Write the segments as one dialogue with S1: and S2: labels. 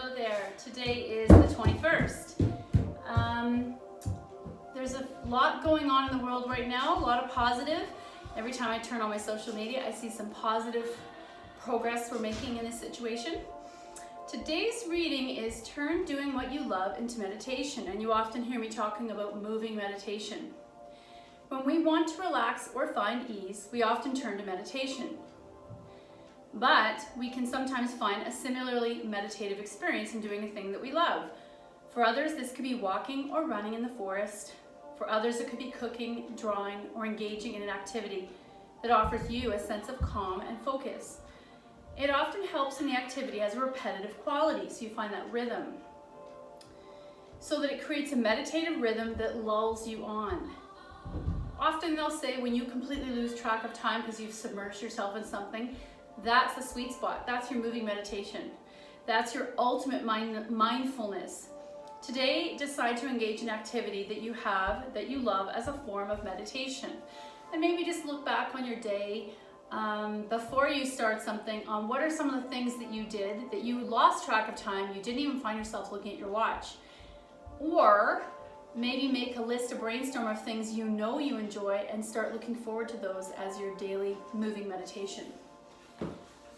S1: Hello there. Today is the 21st. There's a lot going on in the world right now, a lot of positive. Every time I turn on my social media, I see some positive progress we're making in this situation. Today's reading is Turn Doing What You Love into Meditation, and you often hear me talking about moving meditation. When we want to relax or find ease, we often turn to meditation. But we can sometimes find a similarly meditative experience in doing a thing that we love. For others, this could be walking or running in the forest. For others, it could be cooking, drawing, or engaging in an activity that offers you a sense of calm and focus. It often helps when the activity has a repetitive quality, so you find that rhythm, so that it creates a meditative rhythm that lulls you on. Often they'll say when you completely lose track of time because you've submerged yourself in something, that's the sweet spot. That's your moving meditation. That's your ultimate mindfulness. Today, decide to engage in activity that you love as a form of meditation. And maybe just look back on your day before you start something on what are some of the things that you did that you lost track of time, you didn't even find yourself looking at your watch. Or maybe make a list, a brainstorm of things you know you enjoy and start looking forward to those as your daily moving meditation.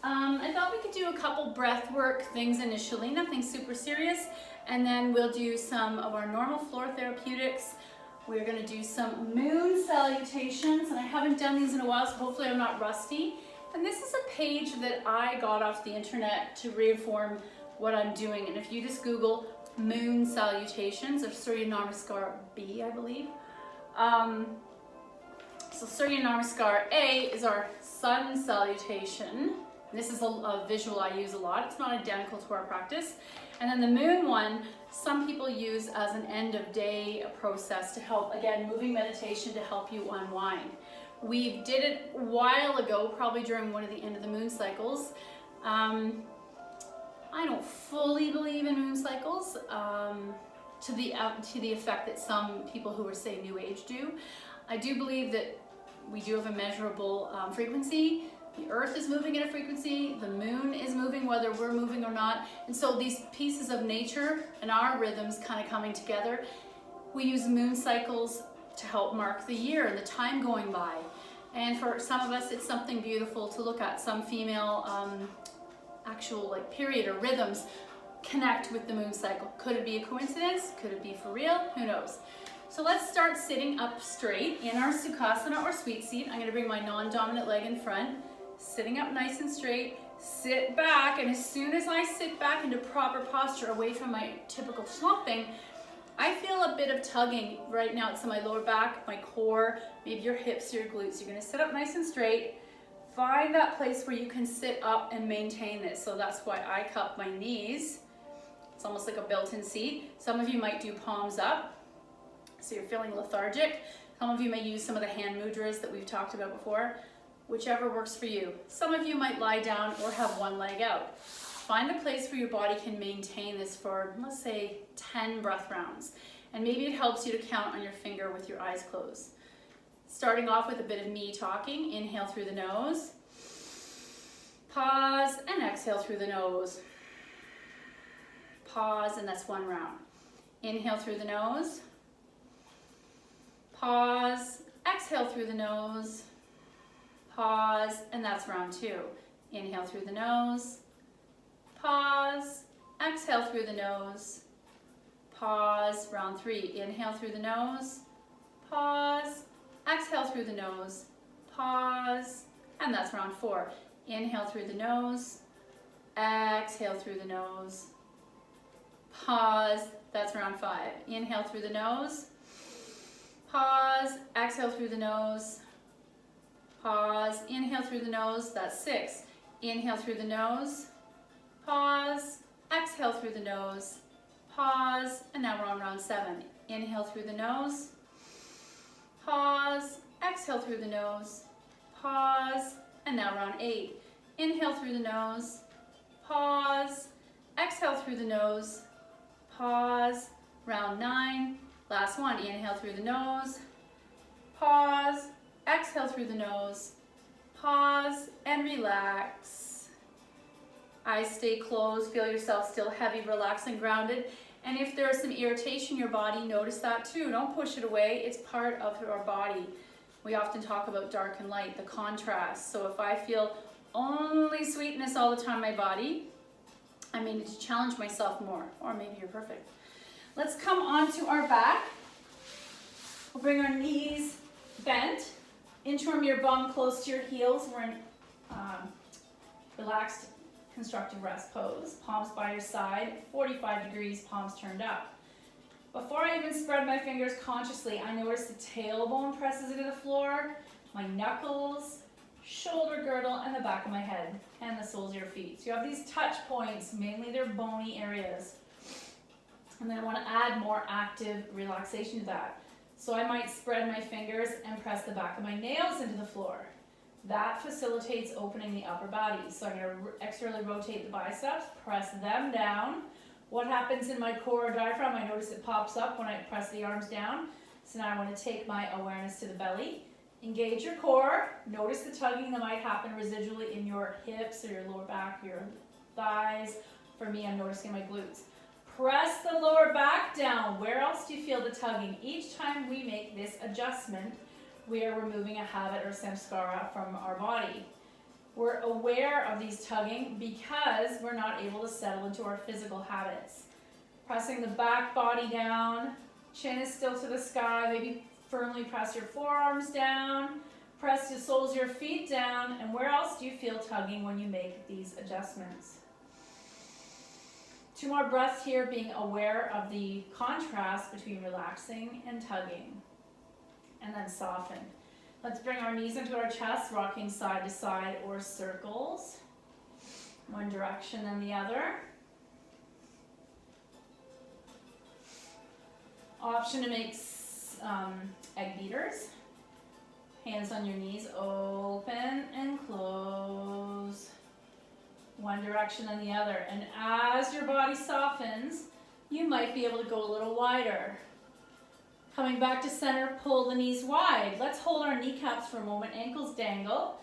S1: I thought we could do a couple breath work things initially, nothing super serious, and then we'll do some of our normal floor therapeutics. We're going to do some moon salutations, and I haven't done these in a while, so hopefully I'm not rusty. And this is a page that I got off the internet to reinform what I'm doing, and if you just Google moon salutations, or Surya Namaskar B, I believe. So Surya Namaskar A is our sun salutation. This is a visual I use a lot. It's not identical to our practice. And then the moon one, some people use as an end of day process to help, again, moving meditation to help you unwind. We did it a while ago, probably during one of the end of the moon cycles. I don't fully believe in moon cycles to the effect that some people who are, say, New Age do. I do believe that we do have a measurable frequency. The earth is moving at a frequency, the moon is moving whether we're moving or not. And so these pieces of nature and our rhythms kind of coming together. We use moon cycles to help mark the year and the time going by. And for some of us, it's something beautiful to look at. Some female actual like period or rhythms connect with the moon cycle. Could it be a coincidence? Could it be for real? Who knows? So let's start sitting up straight in our Sukhasana or sweet seat. I'm going to bring my non-dominant leg in front. Sitting up nice and straight, sit back, and as soon as I sit back into proper posture away from my typical slumping, I feel a bit of tugging right now. It's in my lower back, my core, maybe your hips, your glutes. You're gonna sit up nice and straight. Find that place where you can sit up and maintain this. So that's why I cup my knees. It's almost like a built-in seat. Some of you might do palms up, so you're feeling lethargic. Some of you may use some of the hand mudras that we've talked about before. Whichever works for you. Some of you might lie down or have one leg out. Find a place where your body can maintain this for, let's say, 10 breath rounds. And maybe it helps you to count on your finger with your eyes closed. Starting off with a bit of me talking. Inhale through the nose. Pause and exhale through the nose. Pause, and that's one round. Inhale through the nose. Pause. Exhale through the nose. Pause, and that's round two. Inhale through the nose, pause, exhale through the nose, pause, round three. Inhale through the nose, pause, exhale through the nose, pause, and that's round four. Inhale through the nose, exhale through the nose, pause, that's round five. Inhale through the nose, pause, exhale through the nose, pause, inhale through the nose, that's six. Inhale through the nose, pause, exhale through the nose, pause, and now we're on round seven. Inhale through the nose, pause, exhale through the nose, pause, and now round eight. Inhale through the nose, pause, exhale through the nose, pause, round nine. Last one, inhale through the nose, pause, exhale through the nose, pause, and relax. Eyes stay closed, feel yourself still heavy, relaxed, and grounded. And if there's some irritation in your body, notice that too. Don't push it away. It's part of our body. We often talk about dark and light, the contrast. So if I feel only sweetness all the time in my body, I may need to challenge myself more, or maybe you're perfect. Let's come onto our back. We'll bring our knees bent. Interim your bum close to your heels. We're in relaxed constructive rest pose. Palms by your side, 45 degrees, palms turned up. Before I even spread my fingers consciously, I notice the tailbone presses into the floor, my knuckles, shoulder girdle, and the back of my head, and the soles of your feet. So you have these touch points, mainly they're bony areas. And then I want to add more active relaxation to that. So I might spread my fingers and press the back of my nails into the floor. That facilitates opening the upper body. So I'm going to externally rotate the biceps, press them down. What happens in my core or diaphragm? I notice it pops up when I press the arms down. So now I want to take my awareness to the belly. Engage your core. Notice the tugging that might happen residually in your hips or your lower back, your thighs. For me, I'm noticing my glutes. Press the lower back down. Where else do you feel the tugging? Each time we make this adjustment, we are removing a habit or samskara from our body. We're aware of these tugging because we're not able to settle into our physical habits. Pressing the back body down, chin is still to the sky, maybe firmly press your forearms down, press the soles of your feet down, and where else do you feel tugging when you make these adjustments? 2 more breaths here, being aware of the contrast between relaxing and tugging. And then soften. Let's bring our knees into our chest, rocking side to side or circles. One direction and the other. Option to make egg beaters. Hands on your knees, open and close. One direction and the other. And as your body softens, you might be able to go a little wider. Coming back to center, pull the knees wide. Let's hold our kneecaps for a moment, ankles dangle.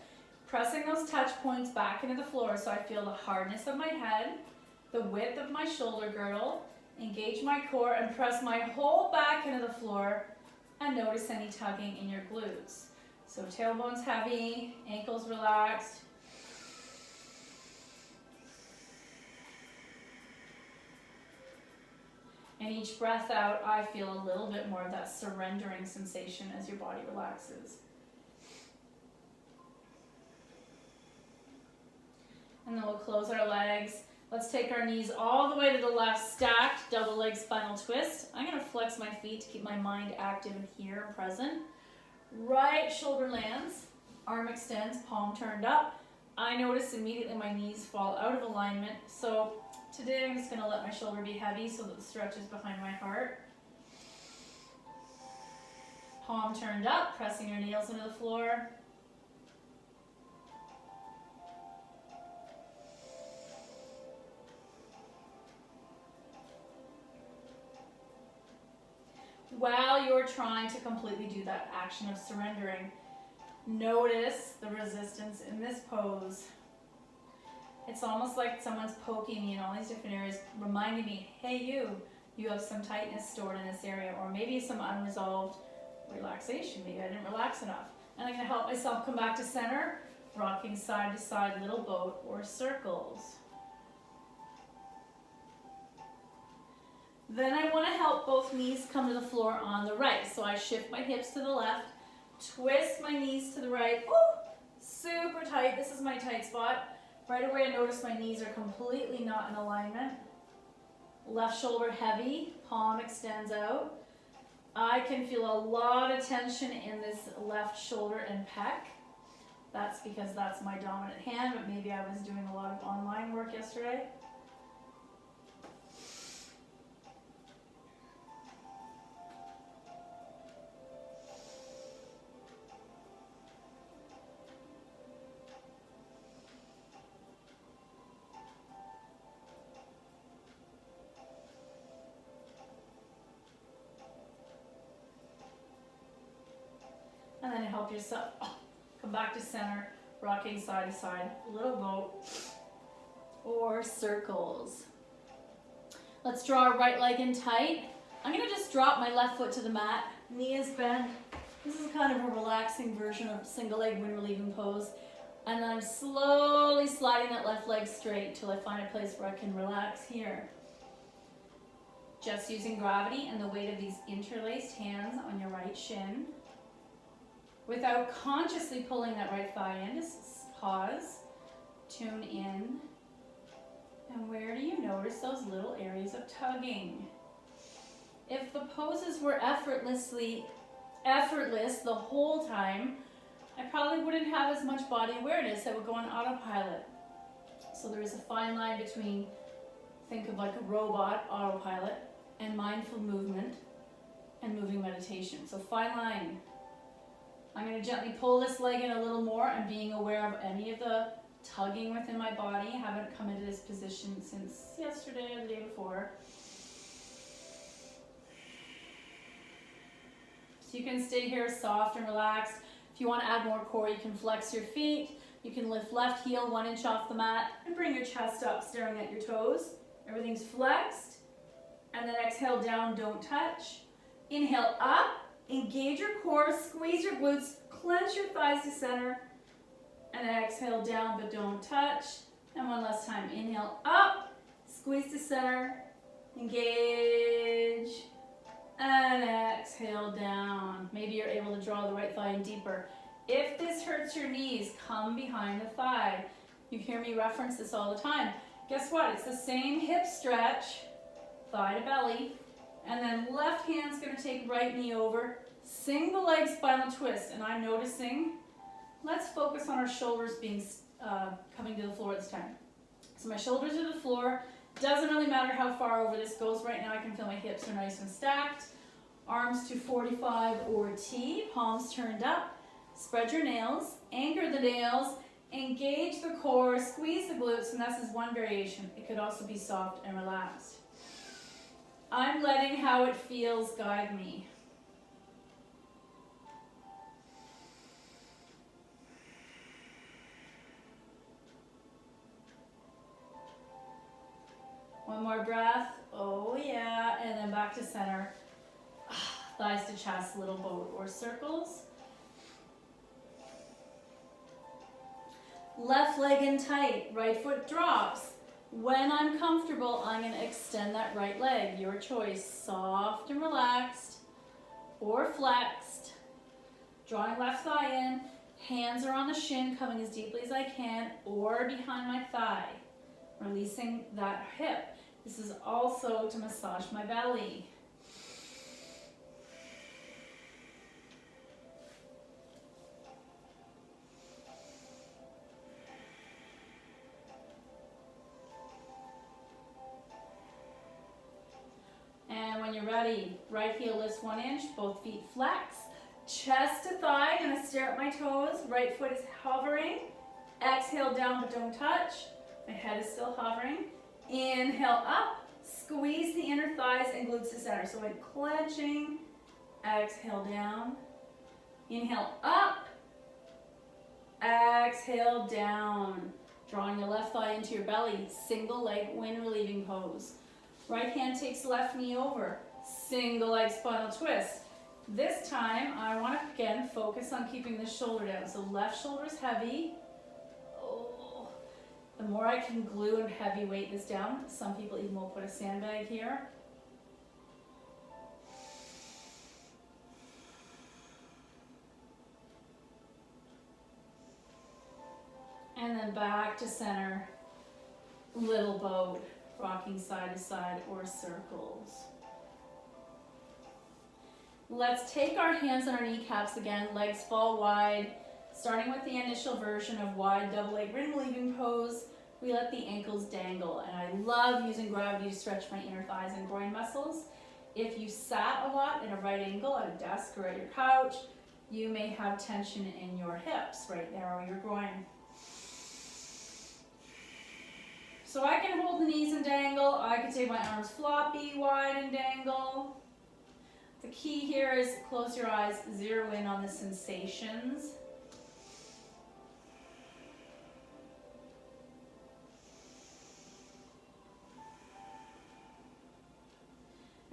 S1: Pressing those touch points back into the floor so I feel the hardness of my head, the width of my shoulder girdle, engage my core and press my whole back into the floor and notice any tugging in your glutes. So tailbone's heavy, ankles relaxed. And each breath out, I feel a little bit more of that surrendering sensation as your body relaxes. And then we'll close our legs. Let's take our knees all the way to the left, stacked, double leg spinal twist. I'm going to flex my feet to keep my mind active and here and present. Right shoulder lands, arm extends, palm turned up. I notice immediately my knees fall out of alignment. So today I'm just going to let my shoulder be heavy so that the stretch is behind my heart. Palm turned up, pressing your nails into the floor. While you're trying to completely do that action of surrendering, notice the resistance in this pose. It's almost like someone's poking me in all these different areas, reminding me, hey you have some tightness stored in this area, or maybe some unresolved relaxation. Maybe I didn't relax enough. And I'm going to help myself come back to center, rocking side to side, little boat or circles. Then I want to help both knees come to the floor on the right. So I shift my hips to the left, twist my knees to the right. Ooh, super tight. This is my tight spot. Right away I notice my knees are completely not in alignment. Left shoulder heavy, palm extends out. I can feel a lot of tension in this left shoulder and pec. That's because that's my dominant hand, but maybe I was doing a lot of online work yesterday. And then help yourself come back to center, rocking side to side, little boat. or circles. Let's draw our right leg in tight. I'm gonna just drop my left foot to the mat, knee is bent. This is kind of a relaxing version of single leg wind relieving pose. And then I'm slowly sliding that left leg straight till I find a place where I can relax here. Just using gravity and the weight of these interlaced hands on your right shin. Without consciously pulling that right thigh in, just pause, tune in. And where do you notice those little areas of tugging? If the poses were effortless the whole time, I probably wouldn't have as much body awareness. I would go on autopilot. So there is a fine line between, think of like a robot autopilot, and mindful movement and moving meditation. So fine line. I'm going to gently pull this leg in a little more. I'm being aware of any of the tugging within my body. I haven't come into this position since yesterday or the day before. So you can stay here soft and relaxed. If you want to add more core, you can flex your feet. You can lift left heel 1 inch off the mat and bring your chest up, staring at your toes. Everything's flexed. And then exhale down, don't touch. Inhale up, engage your core, squeeze your glutes, clench your thighs to center. And then exhale down, but don't touch. And one last time, inhale up, squeeze to center, engage. And exhale down. Maybe you're able to draw the right thigh in deeper. If this hurts your knees, come behind the thigh. You hear me reference this all the time. Guess what? It's the same hip stretch, thigh to belly, and then left hand's gonna take right knee over, single leg spinal twist, and I'm noticing, let's focus on our shoulders being coming to the floor this time. So my shoulders are the floor. Doesn't really matter how far over this goes. Right now I can feel my hips are nice and stacked. Arms to 45 or T, palms turned up. Spread your nails, anchor the nails, engage the core, squeeze the glutes, and this is one variation. It could also be soft and relaxed. I'm letting how it feels guide me. One more breath. Oh yeah. And then back to center. Thighs to chest, little boat or circles. Left leg in tight. Right foot drops. When I'm comfortable, I'm going to extend that right leg. Your choice. Soft and relaxed or flexed. Drawing left thigh in. Hands are on the shin, coming as deeply as I can, or behind my thigh. Releasing that hip. This is also to massage my belly. And when you're ready, right heel lifts 1 inch, both feet flex. Chest to thigh, gonna stare at my toes. Right foot is hovering. Exhale down, but don't touch. My head is still hovering. Inhale up, squeeze the inner thighs and glutes to center. So I'm clenching, exhale down. Inhale up, exhale down. Drawing your left thigh into your belly, single leg wind relieving pose. Right hand takes left knee over, single leg spinal twist. This time, I want to again focus on keeping the shoulder down. So left shoulder is heavy. Oh, the more I can glue and heavy weight this down, some people even will put a sandbag here. And then back to center, little boat, rocking side to side or circles. Let's take our hands on our kneecaps again, legs fall wide. Starting with the initial version of wide double leg wind relieving pose, we let the ankles dangle. And I love using gravity to stretch my inner thighs and groin muscles. If you sat a lot in a right angle at a desk or at your couch, you may have tension in your hips, right there, or your groin. So I can hold the knees and dangle. I can take my arms floppy, wide and dangle. The key here is close your eyes, zero in on the sensations.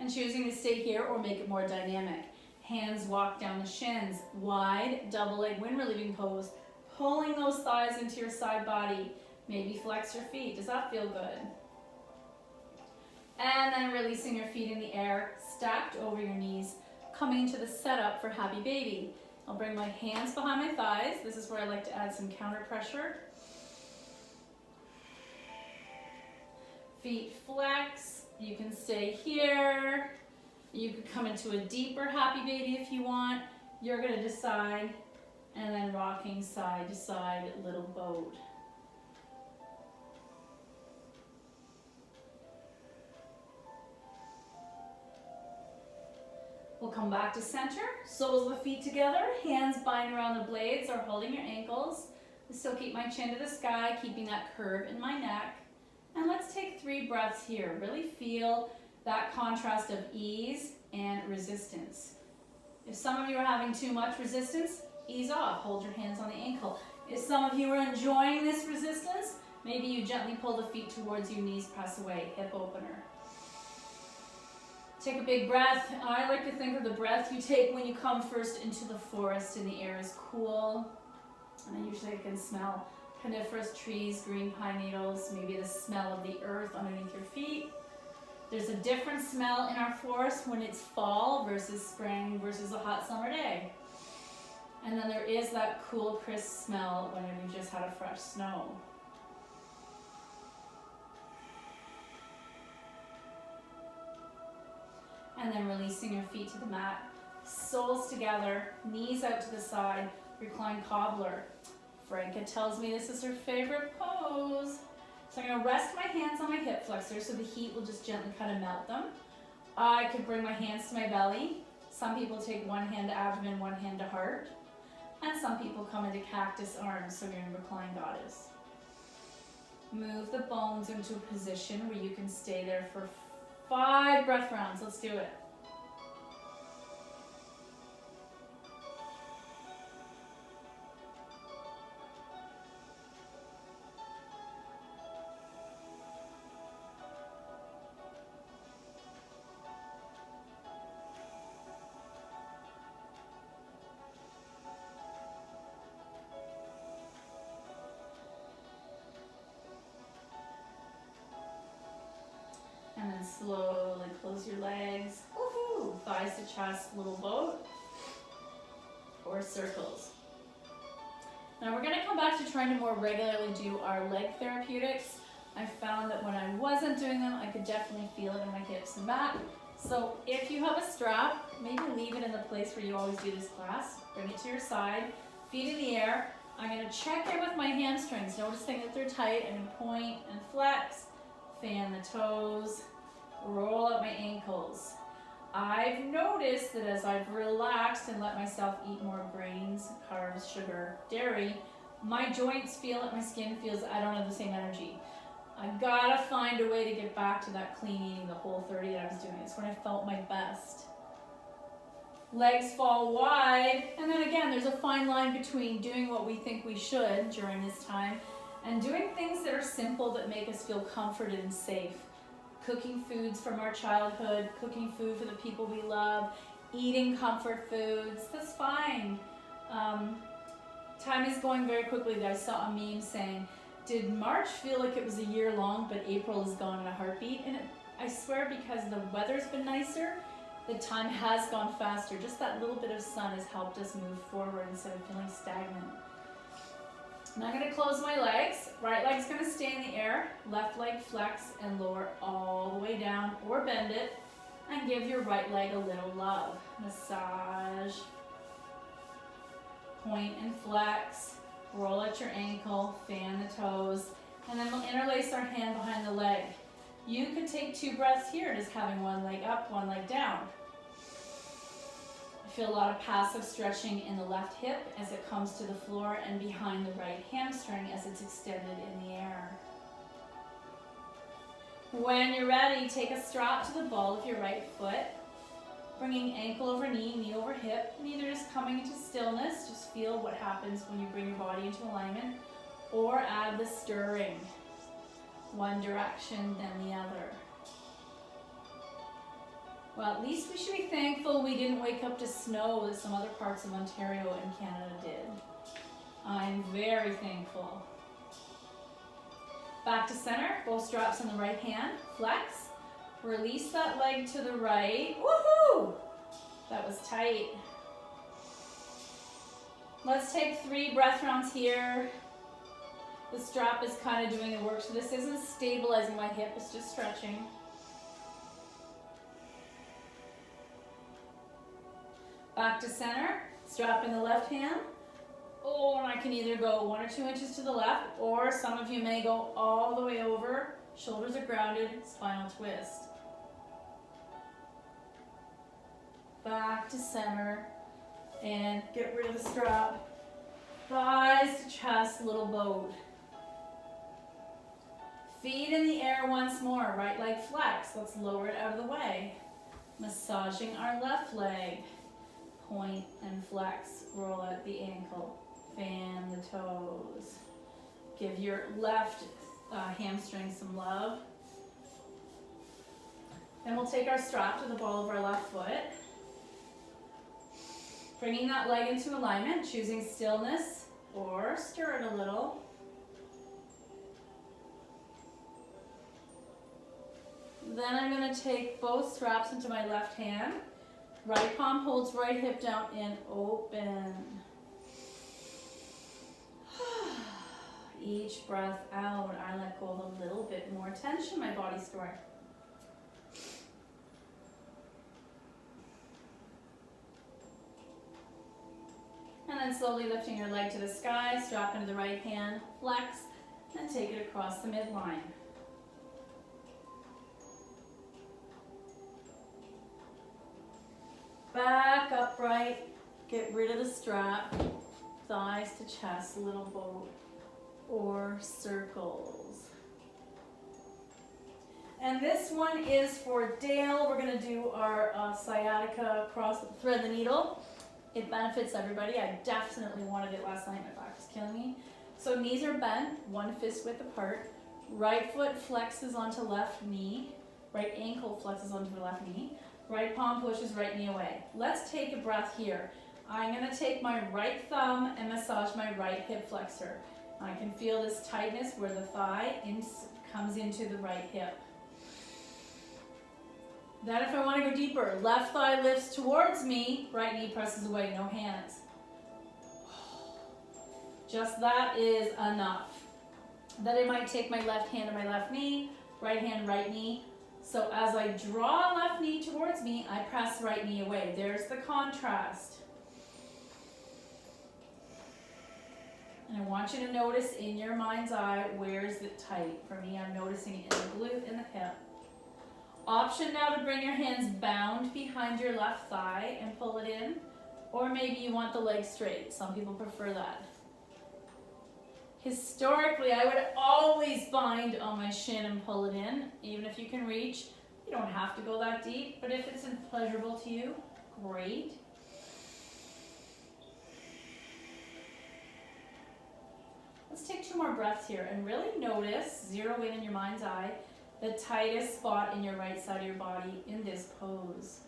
S1: and choosing to stay here or make it more dynamic. Hands walk down the shins, wide, double leg wind relieving pose, pulling those thighs into your side body. Maybe flex your feet. Does that feel good? And then releasing your feet in the air, stacked over your knees, coming to the setup for happy baby. I'll bring my hands behind my thighs. This is where I like to add some counter pressure. Feet flex. You can stay here. You could come into a deeper happy baby if you want. You're going to decide. And then rocking side to side, little boat. We'll come back to center, soles of the feet together, hands bind around the blades or holding your ankles. I still keep my chin to the sky, keeping that curve in my neck. And let's take 3 breaths here. Really feel that contrast of ease and resistance. If some of you are having too much resistance, ease off, hold your hands on the ankle. If some of you are enjoying this resistance, maybe you gently pull the feet towards you, knees press away, hip opener. Take a big breath. I like to think of the breath you take when you come first into the forest and the air is cool. And I usually can smell coniferous trees, green pine needles, maybe the smell of the earth underneath your feet. There's a different smell in our forest when it's fall versus spring versus a hot summer day. And then there is that cool, crisp smell when you've just had a fresh snow. And then releasing your feet to the mat. Soles together, knees out to the side, recline cobbler. Franca tells me this is her favorite pose. So I'm going to rest my hands on my hip flexors so the heat will just gently kind of melt them. I could bring my hands to my belly. Some people take one hand to abdomen, one hand to heart. And some people come into cactus arms, so you're in reclined goddess. Move the bones into a position where you can stay there for 5 breath rounds. Let's do it. And then slowly close your legs. Woohoo! Thighs to chest, little boat, or circles. Now we're going to come back to trying to more regularly do our leg therapeutics. I found that when I wasn't doing them, I could definitely feel it in my hips and back. So if you have a strap, maybe leave it in the place where you always do this class. Bring it to your side, feet in the air. I'm going to check in with my hamstrings, noticing that they're tight. I'm going to point and flex. Fan the toes, roll up my ankles. I've noticed that as I've relaxed and let myself eat more grains, carbs, sugar, dairy, my joints feel it, my skin feels it. I don't have the same energy. I've got to find a way to get back to that clean eating, the Whole30 that I was doing. It's when I felt my best. Legs fall wide, and then again, there's a fine line between doing what we think we should during this time and doing things that are simple that make us feel comforted and safe. Cooking foods from our childhood, cooking food for the people we love, eating comfort foods, that's fine. Time is going very quickly. I saw a meme saying, did March feel like it was a year long, but April is gone in a heartbeat? And I swear, because the weather's been nicer, the time has gone faster. Just that little bit of sun has helped us move forward instead of feeling stagnant. Now I'm going to close my legs. Right leg's going to stay in the air. Left leg flex and lower all the way down, or bend it, and give your right leg a little love. Massage. Point and flex. Roll at your ankle, fan the toes, and then we'll interlace our hand behind the leg. You could take 2 breaths here, just having one leg up, one leg down. I feel a lot of passive stretching in the left hip as it comes to the floor and behind the right hamstring as it's extended in the air. When you're ready, take a strap to the ball of your right foot, bringing ankle over knee, knee over hip, and either just coming into stillness, just feel what happens when you bring your body into alignment, or add the stirring, one direction then the other. Well, at least we should be thankful we didn't wake up to snow as some other parts of Ontario and Canada did. I'm very thankful. Back to center, both straps in the right hand, flex. Release that leg to the right. Woohoo! That was tight. Let's take 3 breath rounds here. The strap is kind of doing the work, so this isn't stabilizing my hip, it's just stretching. Back to center, strap in the left hand. Oh, and I can either go 1 or 2 inches to the left, or some of you may go all the way over. Shoulders are grounded, spinal twist. Back to center, and get rid of the strap. Thighs to chest, little boat. Feet in the air once more, right leg flex. Let's lower it out of the way. Massaging our left leg. Point and flex, roll out the ankle, fan the toes. Give your left hamstring some love. Then we'll take our strap to the ball of our left foot. Bringing that leg into alignment, choosing stillness or stir it a little. Then I'm going to take both straps into my left hand. Right palm holds right hip down and open. Each breath out, I let go of a little bit more tension my body's storing. And then slowly lifting your leg to the sky, strap into the right hand, flex, and take it across the midline. Back upright, get rid of the strap, thighs to chest, little boat, or circles. And this one is for Dale. We're going to do our sciatica cross thread the needle. It benefits everybody. I definitely wanted it last night. My back was killing me. So knees are bent, 1 fist width apart. Right foot flexes onto left knee. Right ankle flexes onto the left knee. Right palm pushes right knee away. Let's take a breath here. I'm going to take my right thumb and massage my right hip flexor. I can feel this tightness where the thigh comes into the right hip. Then if I want to go deeper, left thigh lifts towards me, right knee presses away, no hands. Just that is enough. Then I might take my left hand to my left knee, right hand, right knee. So as I draw left knee towards me, I press right knee away. There's the contrast. And I want you to notice in your mind's eye, where is it tight? For me, I'm noticing it in the glute and the hip. Option now to bring your hands bound behind your left thigh and pull it in. Or maybe you want the leg straight. Some people prefer that. Historically, I would always bind on my shin and pull it in, even if you can reach. You don't have to go that deep, but if it's pleasurable to you, great. Let's take 2 more breaths here and really notice, zero in your mind's eye, the tightest spot in your right side of your body in this pose.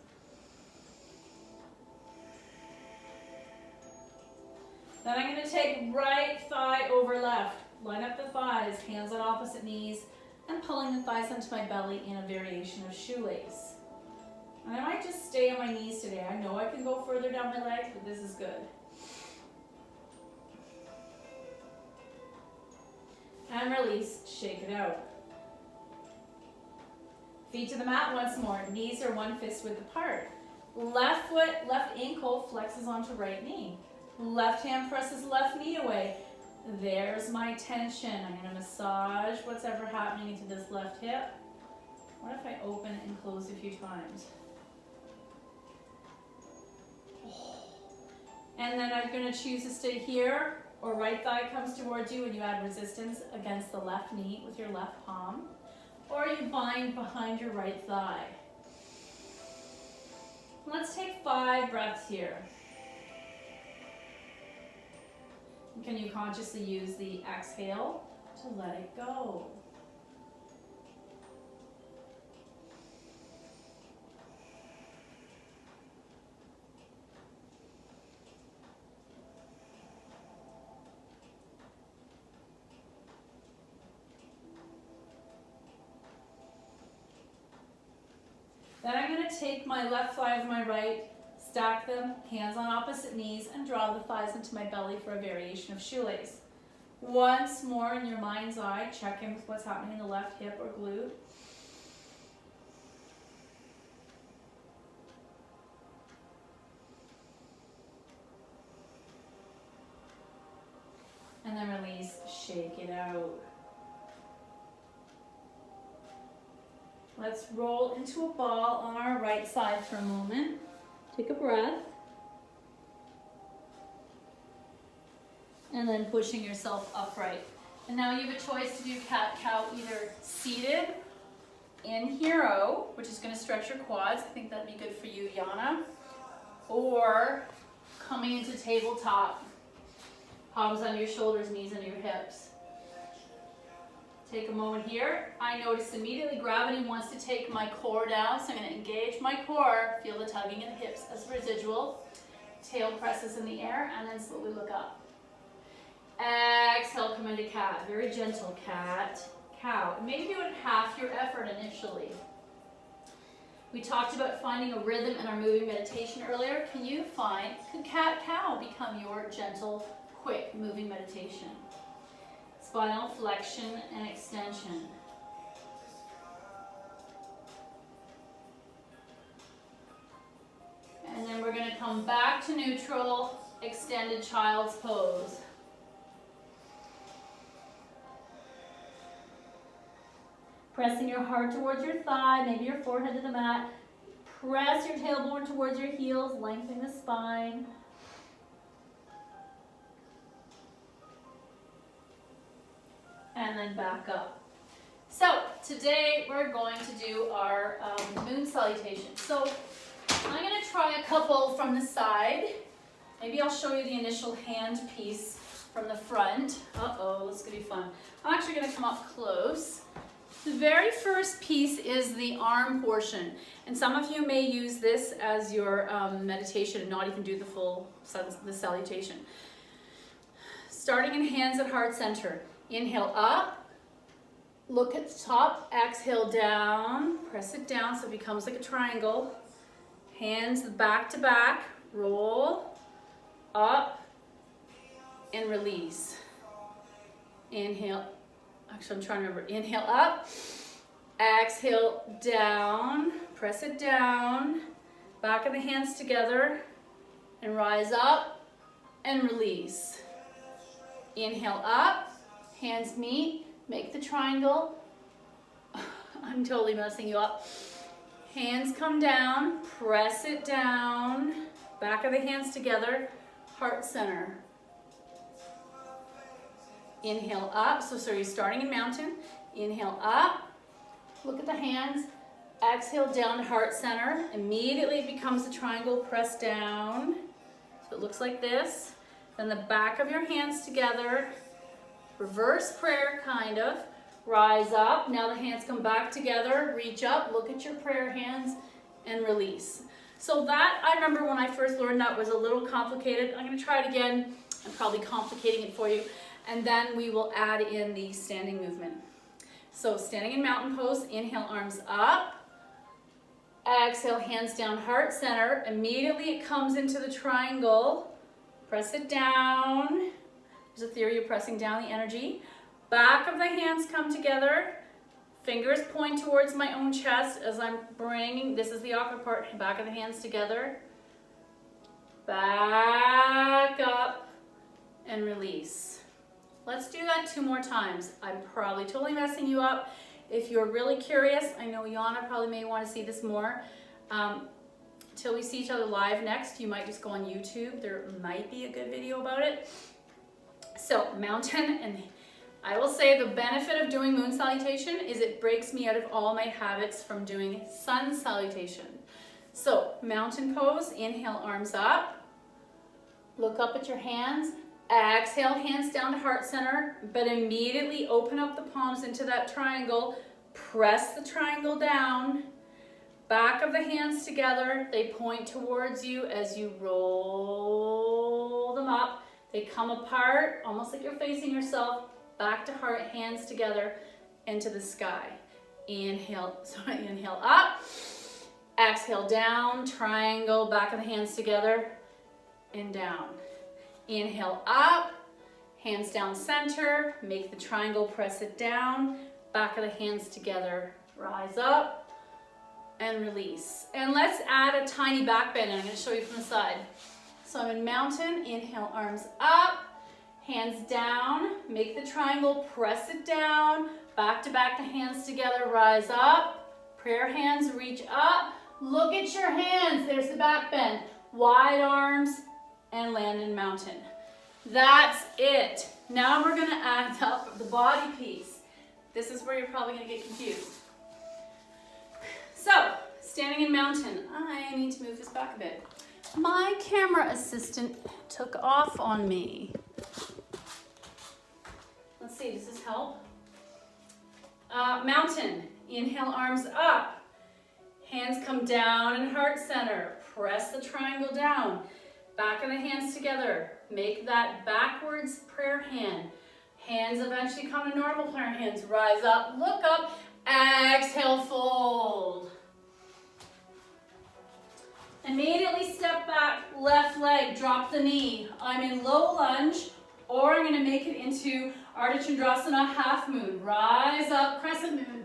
S1: Then I'm going to take right thigh over left. Line up the thighs, hands on opposite knees, and pulling the thighs onto my belly in a variation of shoelace. And I might just stay on my knees today. I know I can go further down my legs, but this is good. And release, shake it out. Feet to the mat once more. Knees are 1 fist width apart. Left foot, left ankle flexes onto right knee. Left hand presses left knee away. There's my tension. I'm going to massage what's ever happening into this left hip. What if I open and close a few times? And then I'm going to choose to stay here, or right thigh comes towards you and you add resistance against the left knee with your left palm. Or you bind behind your right thigh. Let's take 5 breaths here. Can you consciously use the exhale to let it go? Then I'm going to take my left thigh over my right, stack them, hands on opposite knees, and draw the thighs into my belly for a variation of shoelace. Once more in your mind's eye, check in with what's happening in the left hip or glute. And then release, shake it out. Let's roll into a ball on our right side for a moment. Take a breath. And then pushing yourself upright. And now you have a choice to do cat-cow either seated in hero, which is going to stretch your quads. I think that'd be good for you, Yana. Or coming into tabletop. Palms under your shoulders, knees under your hips. Take a moment here. I notice immediately gravity wants to take my core down, so I'm going to engage my core, feel the tugging in the hips as a residual. Tail presses in the air, and then slowly look up. Exhale, come into cat. Very gentle, cat, cow. Maybe do it half your effort initially. We talked about finding a rhythm in our moving meditation earlier. Could cat, cow become your gentle, quick moving meditation? Spinal flexion and extension. And then we're going to come back to neutral, extended child's pose. Pressing your heart towards your thigh, maybe your forehead to the mat. Press your tailbone towards your heels, lengthen the spine. And then back up. So today we're going to do our moon salutation. So I'm going to try a couple from the side. Maybe I'll show you the initial hand piece from the front. Uh-oh, this is going to be fun. I'm actually going to come up close. The very first piece is the arm portion. And some of you may use this as your meditation and not even do the full salutation. Starting in hands at heart center. Inhale up, look at the top, exhale down, press it down so it becomes like a triangle. Hands back to back, roll, up, and release. Inhale, actually I'm trying to remember, inhale up, exhale down, press it down, back of the hands together, and rise up, and release. Inhale up. Hands meet, make the triangle. I'm totally messing you up. Hands come down, press it down, back of the hands together, heart center. Inhale up, so you're starting in mountain. Inhale up, look at the hands, exhale down to heart center. Immediately it becomes a triangle, press down. So it looks like this. Then the back of your hands together, reverse prayer, kind of. Rise up. Now the hands come back together. Reach up. Look at your prayer hands and release. So that, I remember when I first learned that was a little complicated. I'm going to try it again. I'm probably complicating it for you. And then we will add in the standing movement. So standing in mountain pose. Inhale, arms up. Exhale, hands down, heart center. Immediately it comes into the triangle. Press it down. There's a theory of pressing down the energy. Back of the hands come together. Fingers point towards my own chest as I'm bringing, this is the awkward part, back of the hands together. Back up and release. Let's do that 2 more times. I'm probably totally messing you up. If you're really curious, I know Yana probably may want to see this more. Till we see each other live next, you might just go on YouTube. There might be a good video about it. So mountain, and I will say the benefit of doing moon salutation is it breaks me out of all my habits from doing sun salutation. So mountain pose, inhale, arms up. Look up at your hands. Exhale, hands down to heart center, but immediately open up the palms into that triangle. Press the triangle down. Back of the hands together. They point towards you as you roll them up. They come apart, almost like you're facing yourself. Back to heart, hands together, into the sky. Inhale up. Exhale, down, triangle, back of the hands together, and down. Inhale, up, hands down center, make the triangle, press it down, back of the hands together, rise up, and release. And let's add a tiny back bend, and I'm going to show you from the side. So I'm in mountain, inhale, arms up, hands down, make the triangle, press it down, back to back the hands together, rise up, prayer hands, reach up, look at your hands, there's the back bend, wide arms, and land in mountain. That's it. Now we're gonna add up the body piece. This is where you're probably gonna get confused. So, standing in mountain, I need to move this back a bit. My camera assistant took off on me. Let's see, does this help? Mountain, inhale, arms up. Hands come down in heart center. Press the triangle down. Back of the hands together. Make that backwards prayer hand. Hands eventually come to normal prayer hands. Rise up, look up, exhale, fold. Immediately step back, left leg, drop the knee. I'm in low lunge, or I'm gonna make it into Ardha Chandrasana, half moon. Rise up, crescent moon.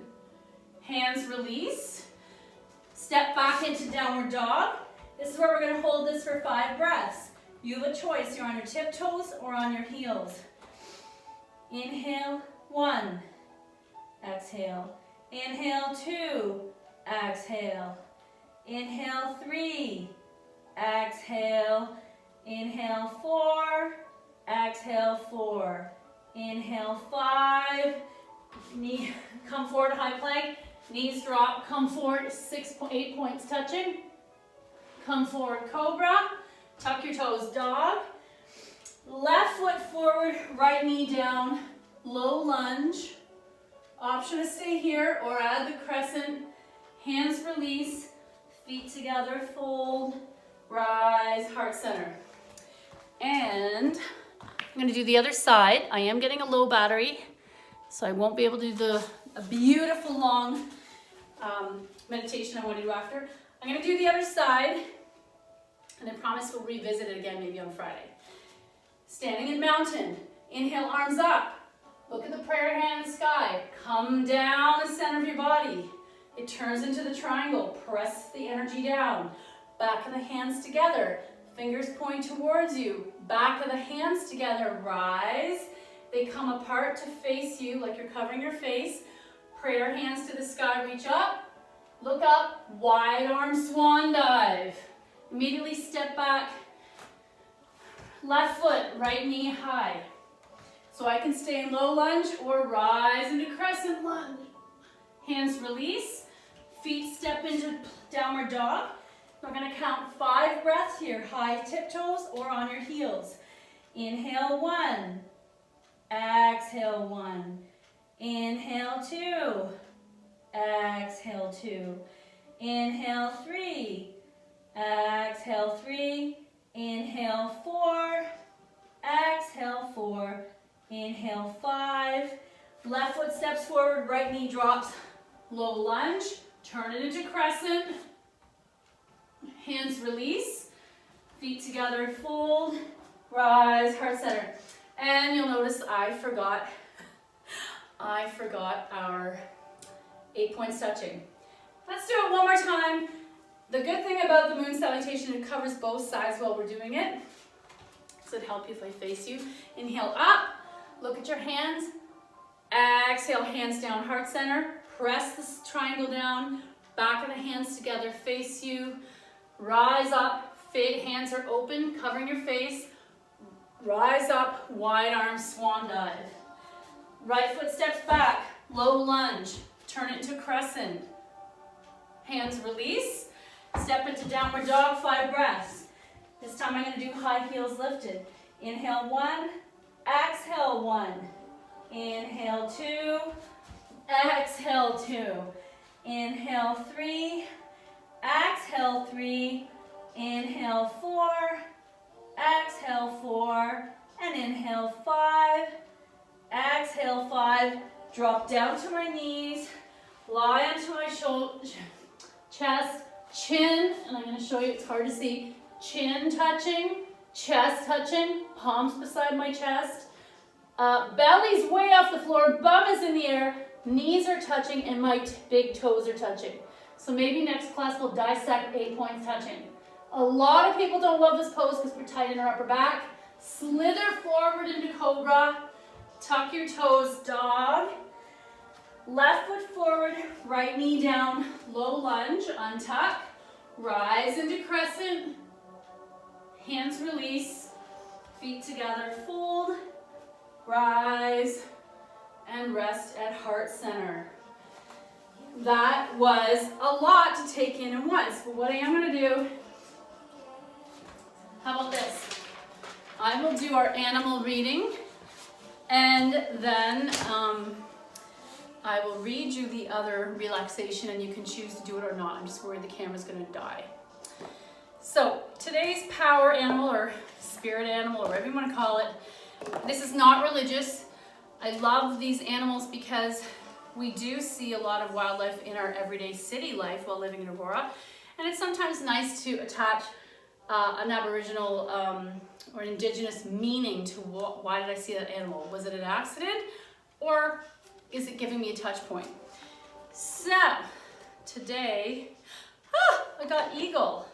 S1: Hands release. Step back into downward dog. This is where we're gonna hold this for 5 breaths. You have a choice, you're on your tiptoes or on your heels. Inhale, 1, exhale. Inhale, 2, exhale. Inhale, 3, exhale. Inhale, 4, exhale, 4. Inhale, 5, knee, come forward, high plank, knees drop, come forward, 8 points touching. Come forward, cobra, tuck your toes, dog. Left foot forward, right knee down, low lunge. Option to stay here or add the crescent. Hands release, feet together, fold, rise, heart center. And I'm gonna do the other side. I am getting a low battery, so I won't be able to do a beautiful long meditation I want to do after. I'm gonna do the other side, and I promise we'll revisit it again maybe on Friday. Standing in mountain, inhale, arms up. Look at the prayer hand in the sky. Come down the center of your body. It turns into the triangle. Press the energy down. Back of the hands together. Fingers point towards you. Back of the hands together. Rise. They come apart to face you like you're covering your face. Prayer hands to the sky. Reach up. Look up. Wide arm swan dive. Immediately step back. Left foot, right knee high. So I can stay in low lunge or rise into crescent lunge. Hands release. Feet step into downward dog. We're going to count 5 breaths here. High tiptoes or on your heels. Inhale, 1. Exhale, 1. Inhale, 2. Exhale, 2. Inhale, 3. Exhale, 3. Inhale, 4. Exhale, 4. Inhale, 5. Left foot steps forward, right knee drops. Low lunge. Turn it into crescent. Hands release. Feet together, fold. Rise, heart center. And you'll notice I forgot our 8 points touching. Let's do it one more time. The good thing about the moon salutation, it covers both sides while we're doing it. So it'd help you if I face you. Inhale up, look at your hands. Exhale, hands down, heart center. Press this triangle down, back of the hands together, face you. Rise up, hands are open, covering your face. Rise up, wide arm swan dive. Right foot steps back, low lunge. Turn it into crescent. Hands release. Step into downward dog, 5 breaths. This time I'm going to do high heels lifted. Inhale, 1. Exhale, 1. Inhale, 2. Exhale, 2. Inhale, 3. Exhale, 3. Inhale, 4. Exhale, 4. And inhale, 5. Exhale, 5. Drop down to my knees. Lie onto my chest. chin, and I'm going to show you, it's hard to see, chin touching, chest touching, palms beside my chest, belly's way off the floor, bum is in the air, knees are touching, and my big toes are touching. So maybe next class we'll dissect 8 points touching. A lot of people don't love this pose because we're tight in our upper back. Slither forward into cobra, tuck your toes, dog. Left foot forward, right knee down, low lunge, untuck, rise into crescent, hands release, feet together, fold, rise, and rest at heart center. That was a lot to take in at once, but what I am going to do, how about this? I will do our animal reading, and then I will read you the other relaxation, and you can choose to do it or not. I'm just worried the camera's going to die. So today's power animal, or spirit animal, or whatever you want to call it, this is not religious. I love these animals because we do see a lot of wildlife in our everyday city life while living in Aurora, and it's sometimes nice to attach an Aboriginal or an Indigenous meaning to why did I see that animal? Was it an accident, or is it giving me a touch point? So today, I got eagle.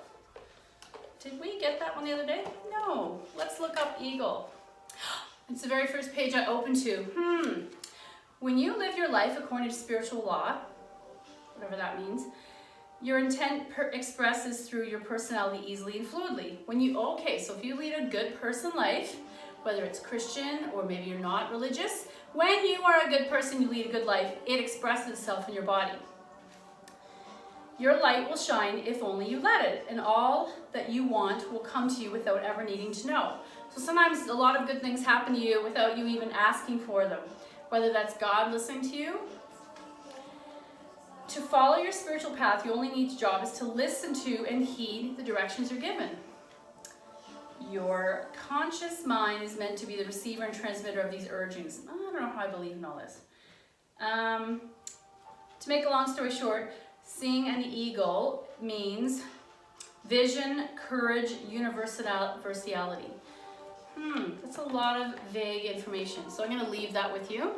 S1: Did we get that one the other day? No. Let's look up eagle. It's the very first page I opened to. When you live your life according to spiritual law, whatever that means, your intent expresses through your personality easily and fluidly. So if you lead a good person life, whether it's Christian or maybe you're not religious, when you are a good person, you lead a good life, it expresses itself in your body. Your light will shine if only you let it, and all that you want will come to you without ever needing to know. So sometimes a lot of good things happen to you without you even asking for them, whether that's God listening to you. To follow your spiritual path, your only job is to listen to and heed the directions you're given. Your conscious mind is meant to be the receiver and transmitter of these urgings. I don't know how I believe in all this. To make a long story short, seeing an eagle means vision, courage, universality. That's a lot of vague information. So I'm going to leave that with you.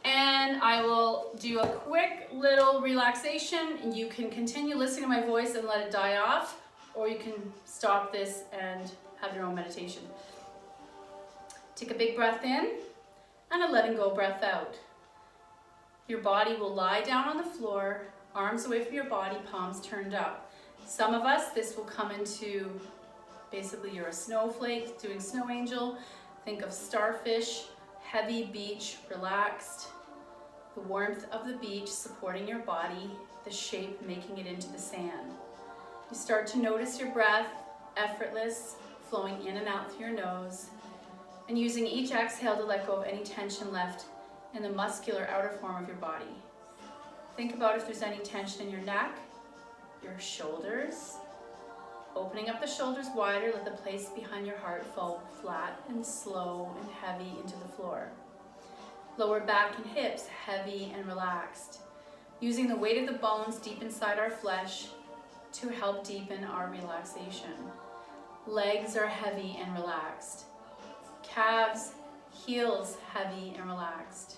S1: And I will do a quick little relaxation, and you can continue listening to my voice and let it die off, or you can stop this and have your own meditation. Take a big breath in and a letting go breath out. Your body will lie down on the floor, arms away from your body, palms turned up. Some of us, this will come into basically you're a snowflake doing snow angel. Think of starfish, heavy beach, relaxed. The warmth of the beach supporting your body, the shape making it into the sand. You start to notice your breath, effortless, flowing in and out through your nose, and using each exhale to let go of any tension left in the muscular outer form of your body. Think about if there's any tension in your neck, your shoulders. Opening up the shoulders wider, let the place behind your heart fall flat and slow and heavy into the floor. Lower back and hips heavy and relaxed. Using the weight of the bones deep inside our flesh to help deepen our relaxation. Legs are heavy and relaxed. Calves, heels heavy and relaxed.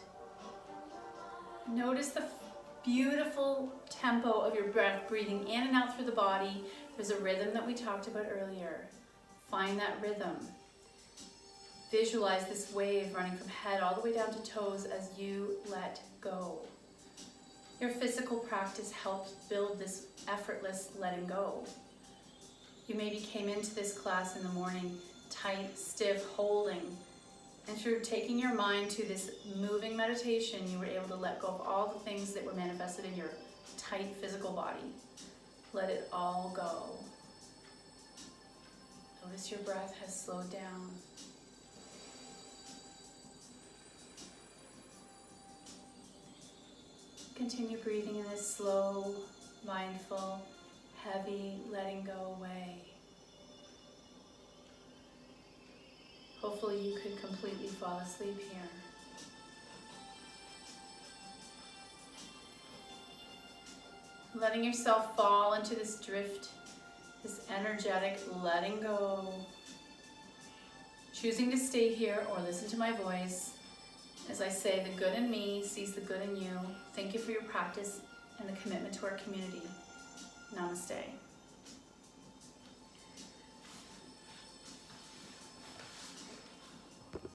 S1: Notice the beautiful tempo of your breath, breathing in and out through the body. There's a rhythm that we talked about earlier. Find that rhythm. Visualize this wave running from head all the way down to toes as you let go. Your physical practice helps build this effortless letting go. You maybe came into this class in the morning tight, stiff, holding, and through taking your mind to this moving meditation, you were able to let go of all the things that were manifested in your tight physical body. Let it all go. Notice your breath has slowed down. Continue breathing in this slow, mindful, heavy, letting go way. Hopefully you could completely fall asleep here. letting yourself fall into this drift, this energetic letting go. Choosing to stay here or listen to my voice. As I say, the good in me sees the good in you. Thank you for your practice and the commitment to our community. Namaste.